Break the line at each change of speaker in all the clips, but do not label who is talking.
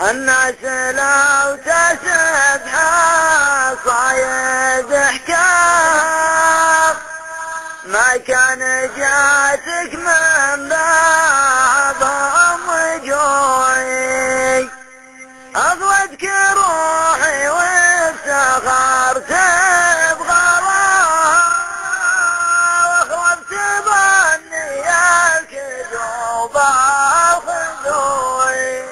الناس لو تسبح صايد حكام ما كان جاتك من بابهم وجوعي. أضودك روحي وافتخرت بغرام واخوفت ظني الكذوب الخذوي.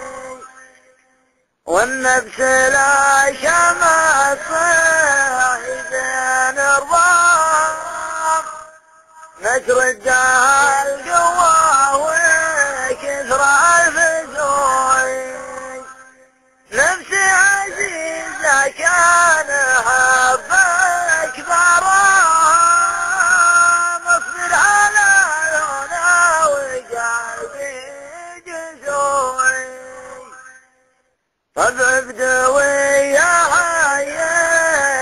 والنفس لا شمت صيدين الضام نتردها القوى وكثر الفزوي. نفسي عزيزة كان حبك برام اصبر على عيونا وقلبي جزوي. طب بدوي يا حي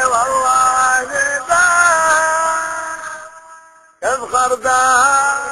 والله نبات تفخر بها